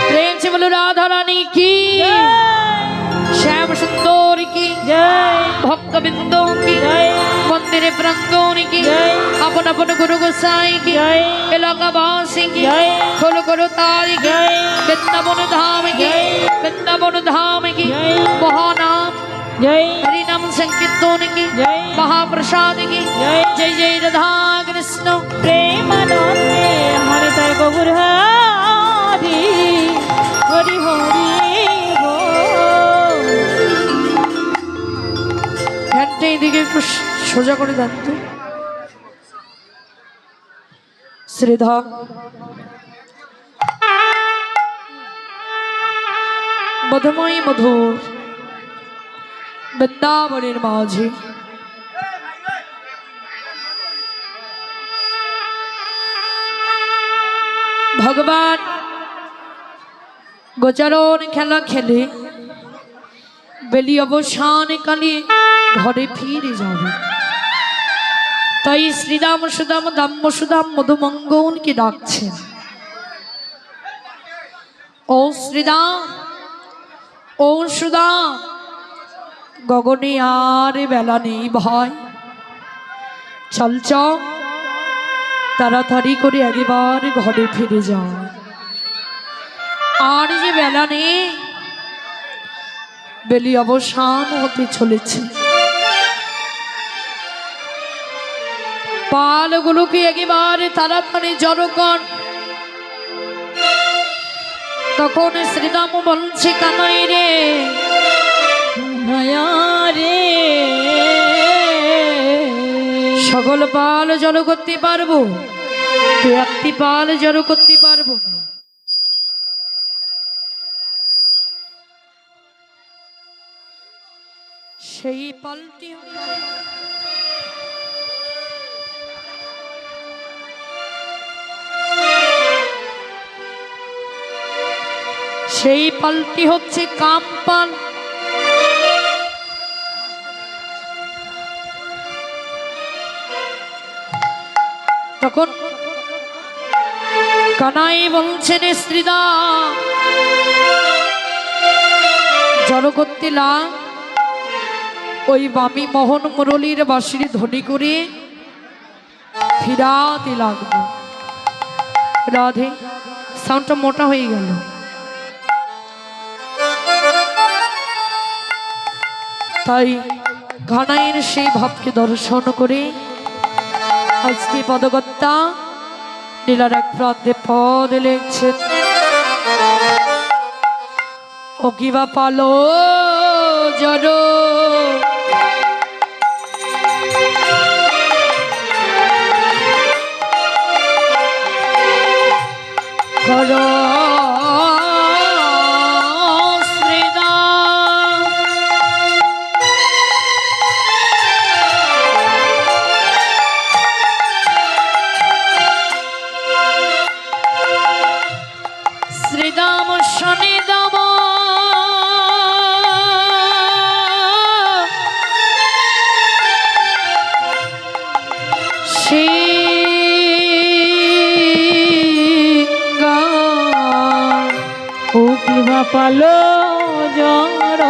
प्रेम से बोलो राधा रानी की, श्याम सुंदर की, भक्त बिंदों की, मंदिर प्रंगों की, अपन अपन गुरु गोसाई की, इलाका वासी की, खोल करो तारी की, वृंदावन धाम की, वृंदावन धाम की, महानाम हरि नाम संकीर्तन की, महाप्रसाद की, जय जय राधा कृष्ण प्रेमानंदे हरि तर्क बुरहारी हरि हरि बोल। ধ্যানটা এদিকে একটু সোজা করে দেন তো। শ্রীধাম মধুময় মধুর বৃন্দাবনের মাঝে ভগবান গোচারণ খেলা খেলে বেলি অবসান কালে ঘরে ফিরে যাবে। তাই শ্রীরাম সুদাম দাম্য সুদাম মধুমঙ্গনকে ডাকছেন, ও শ্রীরাম ও সুদাম, গগনে আর বেলা নেই ভাই, চল চল তাড়াতাড়ি করে একবার ঘরে ফিরে যাও, আর যে বেলা নেই, বেলি অবসান হতে চলেছে। পালগুলোকে একেবারে তাড়াতাড়ি জড়ো কর। তখন শ্রীরাম বলছে, কানাই রে রে, সকল পাল জড়ো করতে পারবো, একটি পাল জড়ো করতে পারবো না। সেই পালটি হচ্ছে কামপাল। তখন কানাই বলছেন, শ্রীদা জড়ো করতে লাগ, ওই বামি মোহন মুরলীর বাঁশির ধ্বনি করে ফিরাতে লাগবে। রাধে সাউন্ডটা মোটা হয়ে গেল। তাই কানাইয়ের সেই ভাবকে দর্শন করে আজকে পদকর্তা নীলার এক প্রান্তে পদ লিখছেন, ও কিবা পালো জড়ো করো শনি দাম ও কিবা পালো জ্বর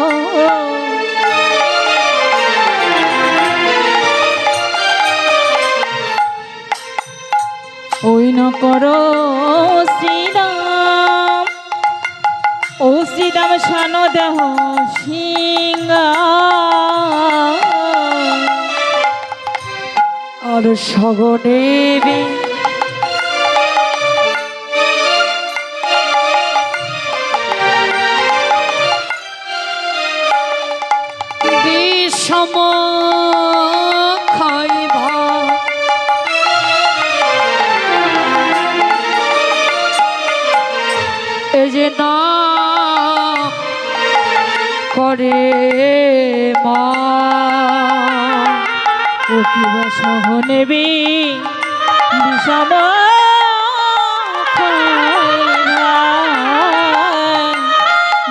ওই ন করো শ্রীরাম ও শ্রীরাম শান দেহ সিংহা আর সগদেবী বিষম খাইবা এ যে না করে মা ও কিবা সহ নেবি বিষম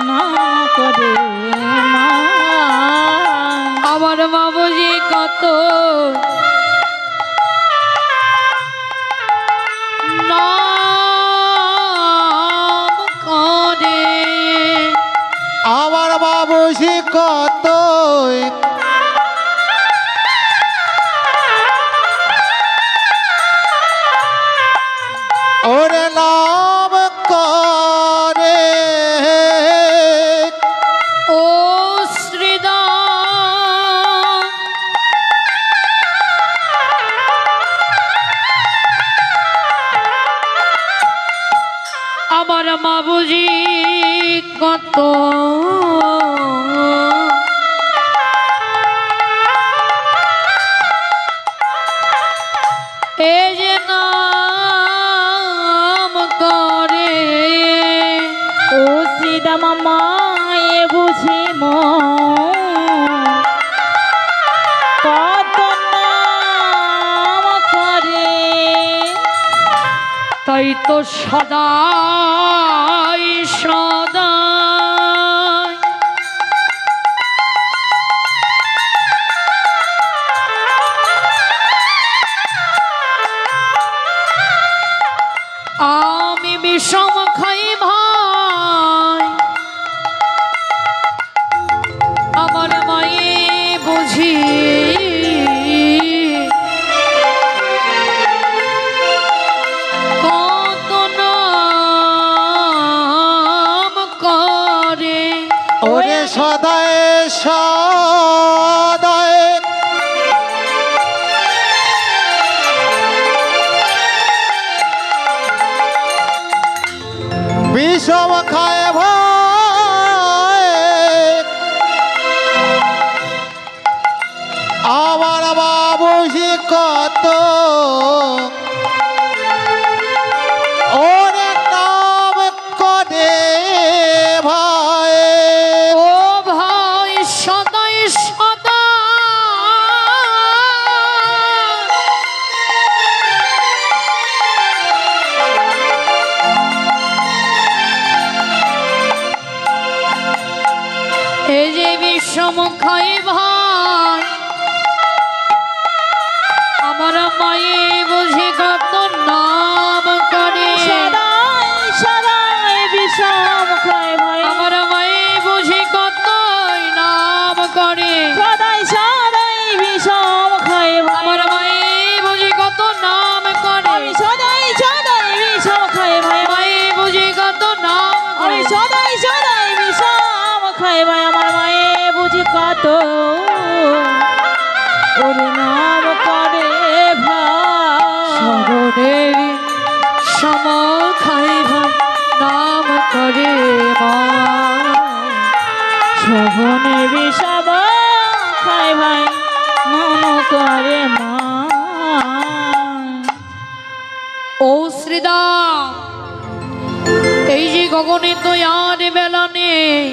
নাম করে মা আমার মা বুঝি কত নাম করে আমার বাবুসি কত ওরে নাম করে ও শ্রীদাম আমার মা বুঝি কত এ যে নাম করে ও শ্রীদাম মায়ে বুঝি কত নাম করে তাই তো সদাই সদাই আমি বিষম খাই ভাই আমার মায়ে বুঝি কত নাম করে ওরে সদায় সদায় বিষম খায় ভাই আমার বাবুসি কত ওরে নাম করে ভাই ও ভাই সদাই সদা এই যে বিষম খাই ভাই আমার মায়ে বুঝে কত নাম করে সদাই সদাই বিষম খায় ভাই আমার মায়ে বুঝে কত নাম করে সদাই সদাই বিষম খায় ভাই আমার মায়ে বুঝে কত নাম করে আমি সদাই সদাই বিষম খায় ভাই মায়ে বুঝে কত নাম আমি করে সদাই সদাই বিষম খায় ভাই আমার মায়ে বুঝি কত ওরে নাম করে ভাই সগদেবী সম খাই ভাই নাম করে মা সহনে বিষম খায় ভাই নাম করে মা ও শ্রীদাম এই যে গগনে তো আর বেলা নেই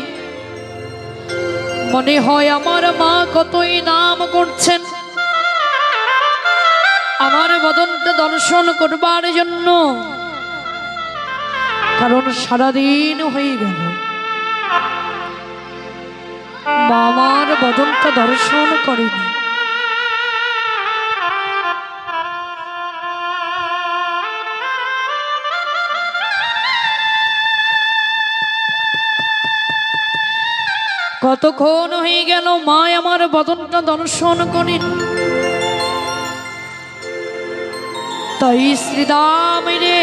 মনে হয় আমার মা কতই নাম করছেন আমার বদনটা দর্শন করবার জন্য কারণ সারাদিন হয়ে গেল মা আমার বদনটা দর্শন করেনি। কতক্ষণ হয়ে গেল মা আমার বদনটা দর্শন করেন। তাই শ্রীরাম রে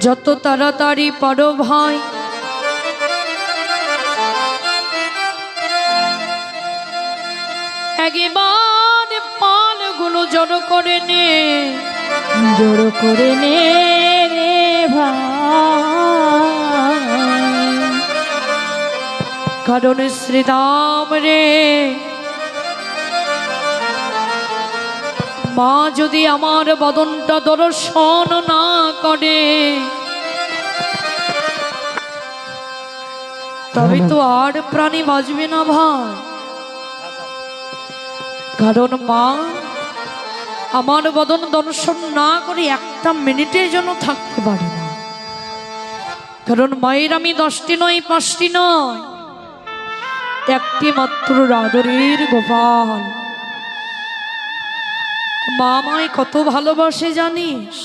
যত তাড়াতাড়ি পারো ভাই একবার পালগুলো জড়ো করে নে, জড়ো করে নে রে ভাই। কারণ শ্রীরাম রে মা যদি আমার বদনটা দর্শন না করে তবে তো আর প্রাণী বাঁচবে না ভাই। কারণ মা আমার বদন দর্শন না করে একটা মিনিটের জন্য থাকতে পারে না। কারণ মায়ের আমি 10টি নয় 5টি নয়, একটি মাত্র আদরের গোপাল। মা আমায় কত ভালোবাসে জানিস?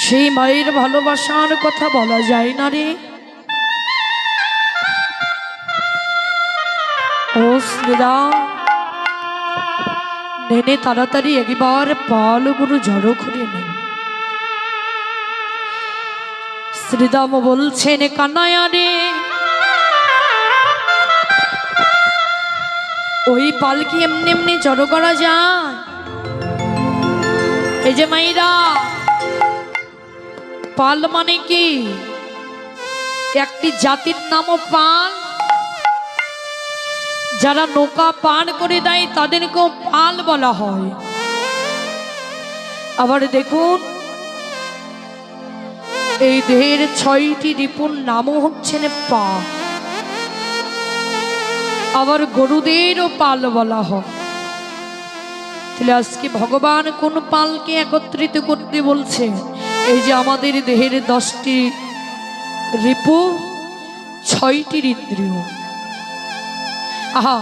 সেই মায়ের ভালোবাসার কথা বলা যায় না রে। ও শ্রীরাম নেনে তাড়াতাড়ি একবার পালগুলো জড়ো করে নে। শ্রীরাম বলছেন কানায়া রে ওই পাল কি এমনি এমনি জড়ো করা যায়? এই যে মাইরা পাল মানে কি? একটি জাতির নামও পাল। যারা নৌকা পার করে দেয় তাদেরকেও পাল বলা হয়। আবার দেখুন এই দেহের 6টি রিপুর নামও হচ্ছেন পা। আবার গরুদেরও পাল বলা হয়। তাহলে আজকে ভগবান কোন পালকে একত্রিত করতে বলছে? এই যে আমাদের দেহের 10টি রিপু 6টি ইন্দ্রিয়। আহা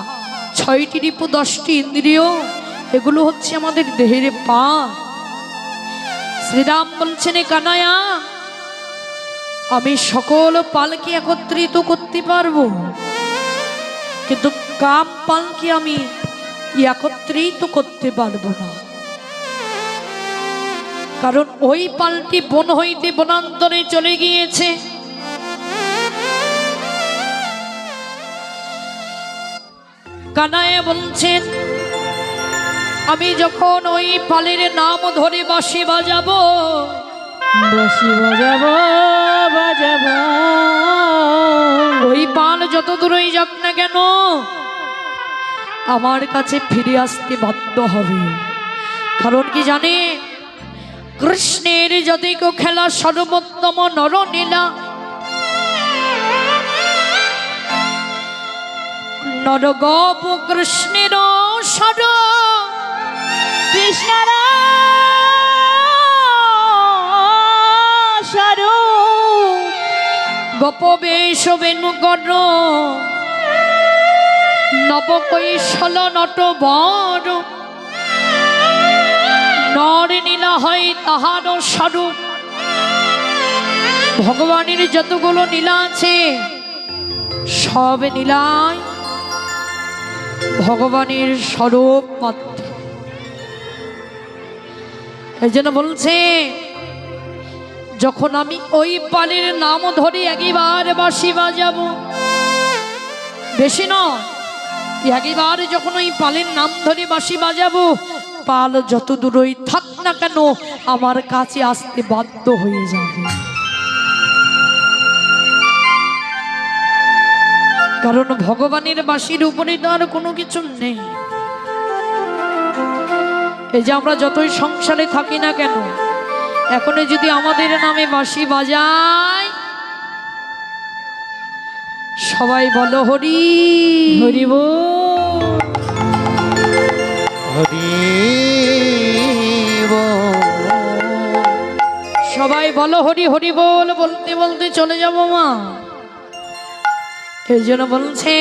6টি রিপু 10টি ইন্দ্রিয় এগুলো হচ্ছে আমাদের দেহের পা। শ্রীরাম বলছেন কানায়া আমি সকল পালকে একত্রিত করতে পারবো, কিন্তু কাম পালকে আমি একত্রিত করতে পারবো না। কারণ ওই পালটি বন হইতে বনান্তরে চলে গিয়েছে। কানায় বলছেন আমি যখন ওই পালের নাম ধরে বাঁশি বাজাবো, বাঁশি বাজাবো বাজাবো, ওই পাল যত দূরেই যাক না কেন আমার কাছে ফিরে আসতে বাধ্য হবে। কারণ কি জানে? কৃষ্ণের যদি কেউ খেলা সর্বোত্তম নরনীলা, নরগোপ কৃষ্ণের সর কৃষ্ণের সরু গোপ বেশ বেণুকর নবকৈশল নট বর নর নীলা হয় তাহার স্বরূপ। ভগবানের যতগুলো নীলা আছে সব নীলায় ভগবানের স্বরূপ মাত্র। এই জন্য বলছে যখন আমি ওই পালের নাম ধরে একবার বাঁশি বাজাবো, বেশি নয় একবার যখন ওই পালের নাম ধরে বাঁশি বাজাবো, পাল যত দূরই থাক না কেন আমার কাছে আসতে বাধ্য হয়ে যাবে। কারণ ভগবানের বাঁশির উপরে তো আর কোনো কিছু নেই। এই যে আমরা যতই সংসারে থাকি না কেন, এখন যদি আমাদের নামে বাঁশি বাজায় সবাই বলো হরি হরি বল হরি বলো হরি হরি বল, বলতে বলতে চলে যাব মা। এই জন্য বলছে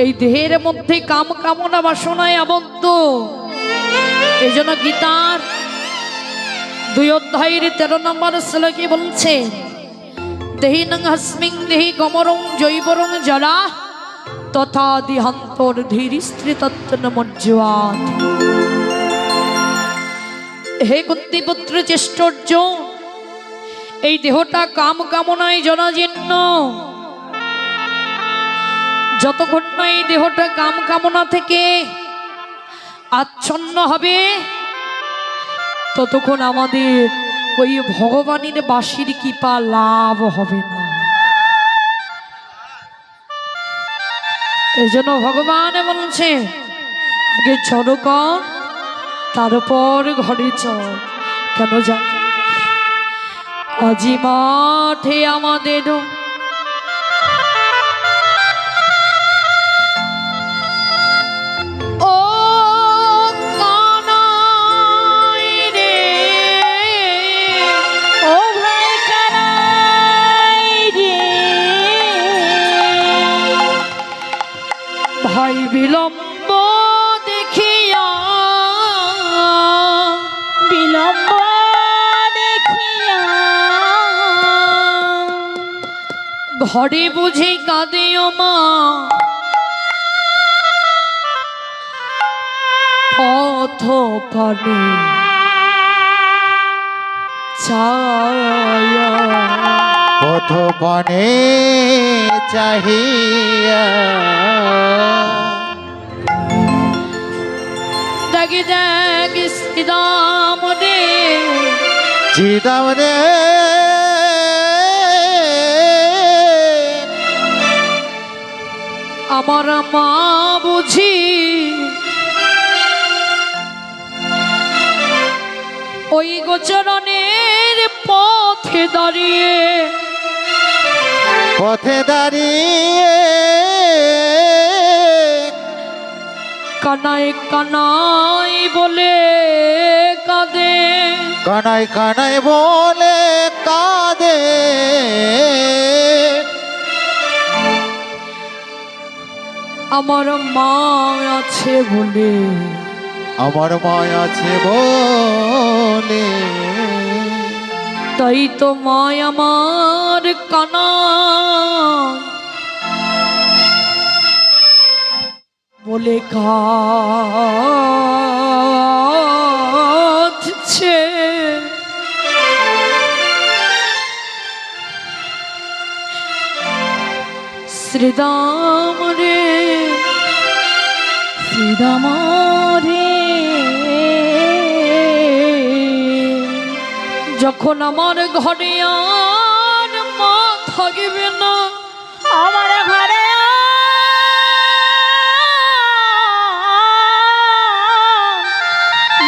এই দেহের মধ্যে কাম কামনা বাসনায় আবদ্ধ। এই জন্য গীতার 2 অধ্যায়ের 13 নম্বর শ্লোকে বলছে দেহিনং হস্মিং দেহি গমরং জৈবরং জলা তথা দিহান্তর ধীরি স্ত্রী তত্ত্বনমজ্জুয়াত। হে কুন্তিপুত্র চেষ্টর্য, এই দেহটা কাম কামনায় জরাজীর্ণ। যতক্ষণ না এই দেহটা কাম কামনা থেকে আচ্ছন্ন হবে ততক্ষণ আমাদের ওই ভগবানের বাসির কৃপা লাভ হবে না। এই জন্য ভগবান বলছে আগে চলো কর, তারপর ঘরে চল। কেন জানি আজি মাঠে আমাদের ও কানাই রে, ও ভাই কানাই রে, ভাই বিলম্ব দেখিয়া, বিলম্ব দেখিয়া ঘরে বুঝে কাঁদে ও মা, পথ পানে ছায়া, পথ পানে চাহিয়া। দেখি দেখ শ্রীরাম রে, চিদাম রে, আমার মা বুঝি ওই গোচরণের পথে দাঁড়িয়ে, পথে দাঁড়িয়ে কানাই কানাই বলে কাঁদে, কানাই কানাই বলে কাঁদে। আমার মা আছে বলে, আমার মায়া আছে বলে, তাই তো মা আমার কানা বলে কাঁদছে। শ্রীরাম রে, শ্রীরাম রে, যখন আমার ঘরে আর মা থাকবে না, আমার ঘরে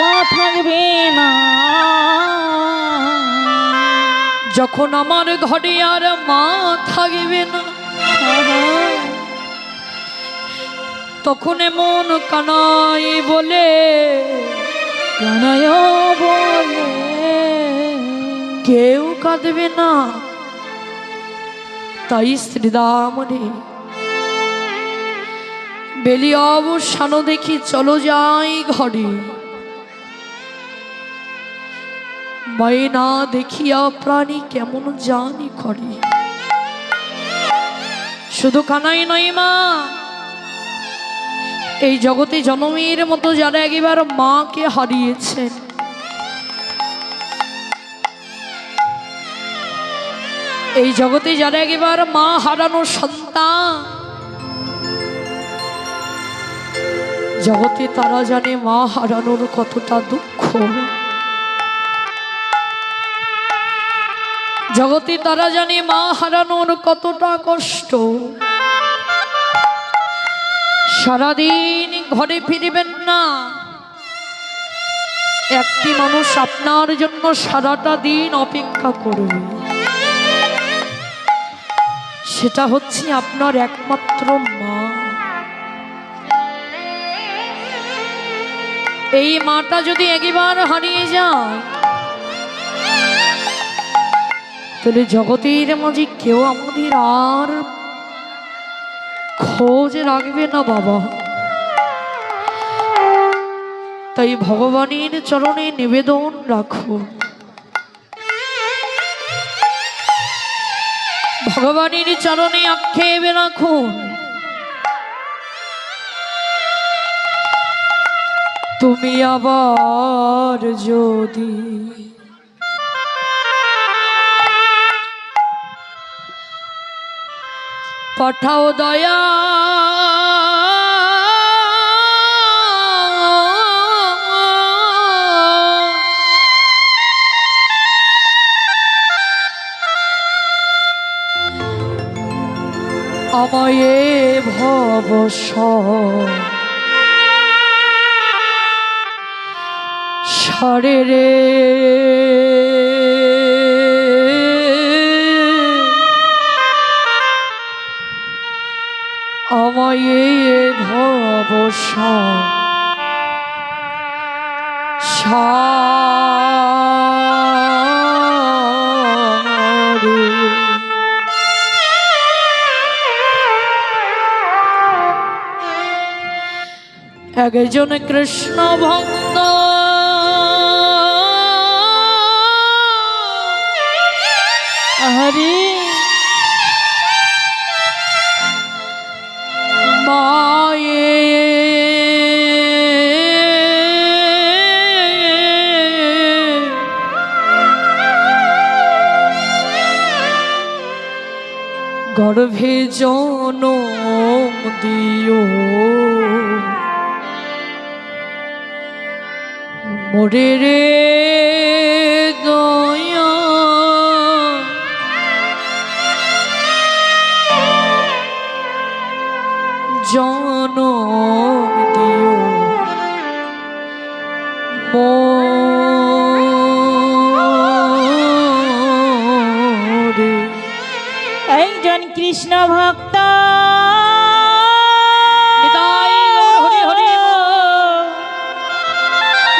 মা থাকবে না, যখন আমার ঘরে আর মা থাকবে না, তখন মন কানাই বলে, কানায় বলে কেউ কাঁদবে না। তাই শ্রীরাম রে, বেলি অবসান দেখি চলো যাই ঘরে, মায়ে না দেখিয়া প্রাণী কেমন জানি করে। শুধু কানাই নয় মা, এই জগতে জনমের মতো যারা একবার মাকে হারিয়েছেন, এই জগতে যারা একবার মা হারানো সন্তান, জগতে তারা জানে মা হারানোর কতটা দুঃখ। জগতে তারা জানে মা হারানোর কতটা কষ্ট। সারাদিন ঘরে ফিরবেন না, একটি মানুষ আপনার জন্য সারাটা দিন অপেক্ষা করবে, সেটা হচ্ছে আপনার একমাত্র মা। এই মাটা যদি একবার হারিয়ে যায় তাহলে জগতের মাঝে কেউ আমাদের আর খোঁজ রাখবে না বাবা। তাই ভগবানের চরণে নিবেদন রাখো, ভগবানের চরণে আক্ষেপ রাখুন। তুমি আবার যদি পাঠাও দয়া, আমায় ভব সারে রে, আমায় ভব সারে। একজন কৃষ্ণ ভক্ত হরি মায়ে গর্ভে জনম দিও, মোরে রে দয়া জনম দিও, মোরে। একজন কৃষ্ণ ভক্ত হরি হরি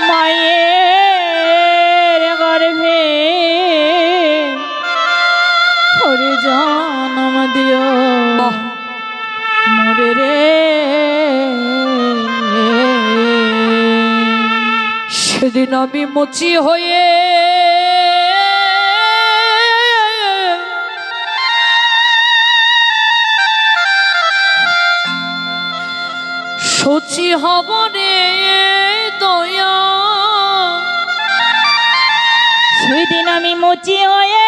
মায়ের গর্ভে হরে জনম দিও, মোরে রে। সেদিন আমি মুচি হয়ে সচি হব রে দয়া, সেদিন আমি মুচি হয়ে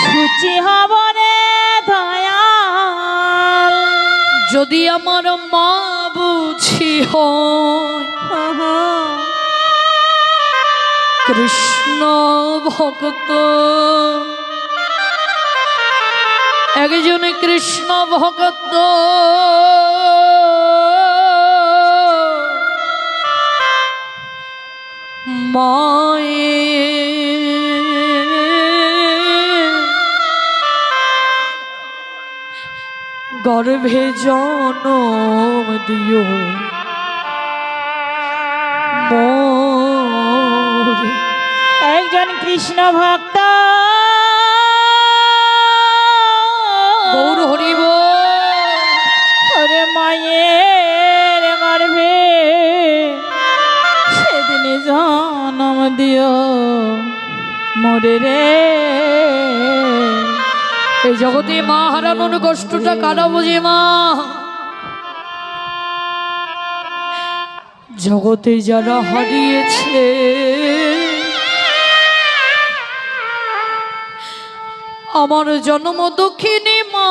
সুচি হব রে দয়াল। যদি আমার মা বুঝি হয় কৃষ্ণ ভক্ত, একজন কৃষ্ণ ভক্ত মায়ে গর্ভে জনম দিও, মোরে। একজন কৃষ্ণ ভক্ত গৌর হরিব ওরে মায়ের গর্ভে সেদিন জনম দিও, মোরে রে। এই জগতে মা হারানোর কষ্টটা কারা বোঝে মা? জগতে যারা হারিয়েছে আমার জন্ম দক্ষিণী মা,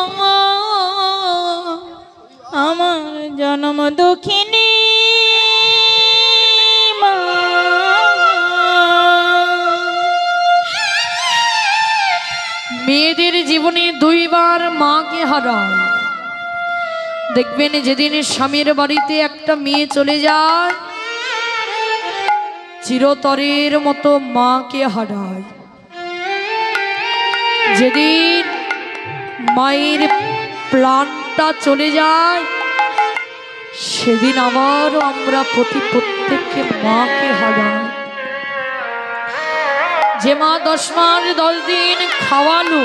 আমার জন্ম দক্ষিণী মা। মেয়েদের জীবনে দুইবার মাকে হারায়। দেখবেন যেদিন স্বামীর বাড়িতে একটা মেয়ে চলে যায় চিরতরের মতো মাকে হারায়। যেদিন মায়ের প্রাণটা চলে যায় সেদিন আবারও আমরা প্রত্যেককে মাকে হারাই। যে মা 10 মাস 10 দিন খাওয়ালো,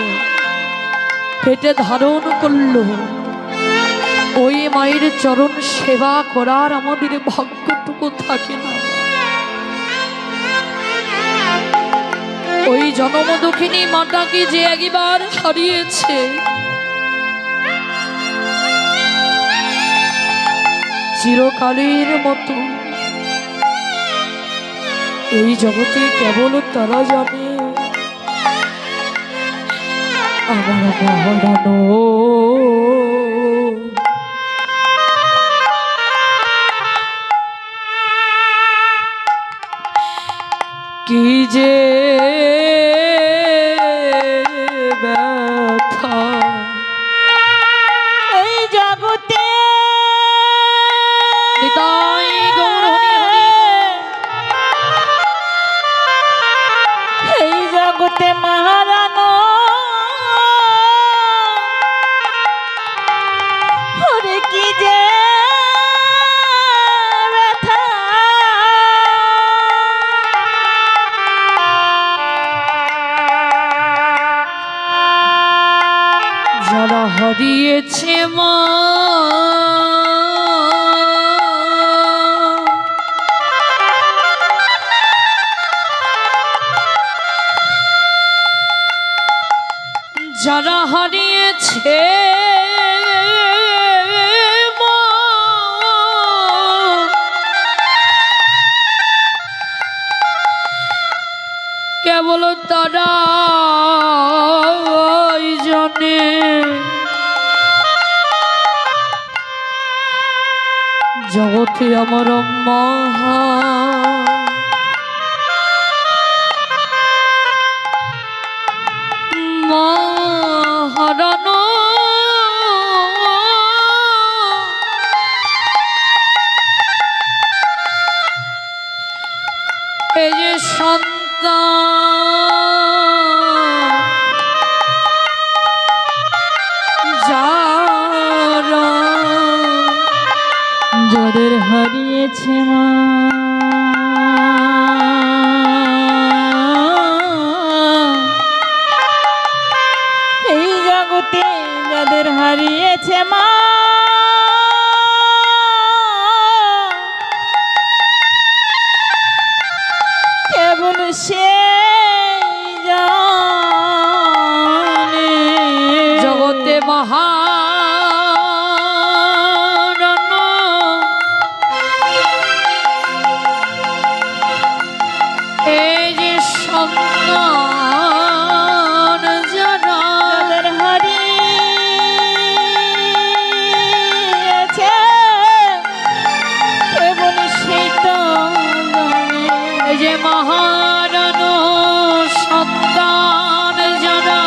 পেটে ধারণ করলো, ওই মায়ের চরণ সেবা করার আমাদের ভাগ্যটুকু থাকে না। ওই জনমদুখিনী মাতাকে যে একবার হারিয়েছে, চিরকালের মতো এই জগতে কেবল তারা জানে আমার মহারানো কি যে ব্যথা এই জগতে নিতাই গৌর এই জগতে মহারানো ওরে কি যে ব্যথা যারা হারিয়েছে মা যারা হারিয়েছে মা, কেবল তারা জানে জগতে আমার মহা মহারানো এই যে সন্তান যারা যাদের হারিয়েছে মা এই জগতে যাদের হারিয়েছে মা কেবল সে জানে জগতে মহা এই যে সন্তান যারা যাদের হারিয়েছে কেবল সেই তো জানে এই যে মহারানো সন্তান যারা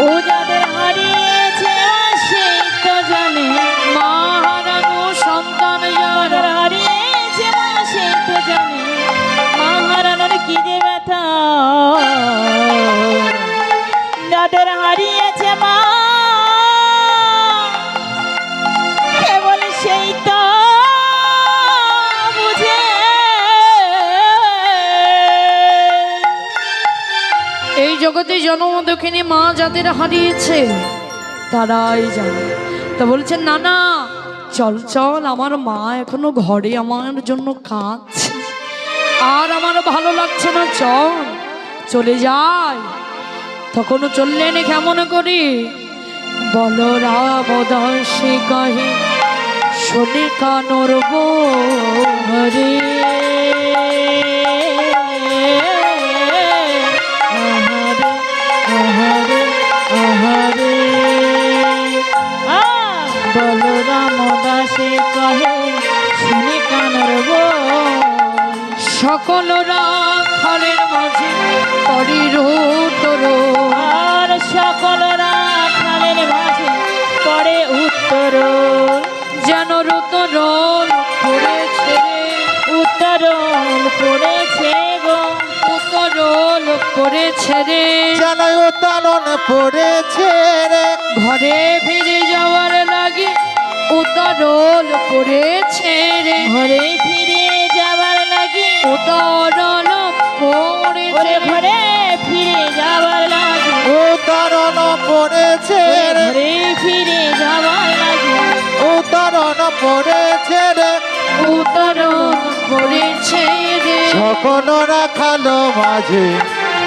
ও যাদের হারিয়েছে সেই তো জানে মহারানো সন্তান যাদের যারা হারিয়েছে সেই তো জানে মহারানোর কি যে ব্যথা যাদের হারিয়েছে মা কেবল সেই তো বুঝে এই জগতে জনমদুখিনী মা যাদের হারিয়েছে তারাই জানে। তা বলছেন না না চল চল, আমার মা এখনো ঘরে আমার জন্য কাঁদছে, আর আমার ভালো লাগছে না, চল চলে যাই। তখনও চললেন কেমন করে, বলরাম দাসে কহে শোনে কানর হরে আহারে আহারে বলরাম দাসে কহে শুনে কানর সকল রাখালের মাঝে পরির উত্তর, আর সকল রাখালের মাঝে পড়ে উত্তর যেন রুতরল পড়েছে উত্তরণ পড়েছে গো উত্তরল পড়েছে রে, জানাই উত্তরণ পড়েছে রে, ঘরে ফিরে যাওয়ার লাগে উত্তরল পড়েছে রে, ঘরে ফিরে যাবার লাগি উত্তরল পড়েছে ওরে ঘরে পড়েছে রে ঘরে ফিরে যাবার লাগে উত্তরণ পড়েছে রে উত্তরণ পড়েছে রে সকল রাখালো মাঝে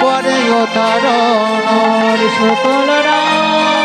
পরে উত্তরণ সকল রাম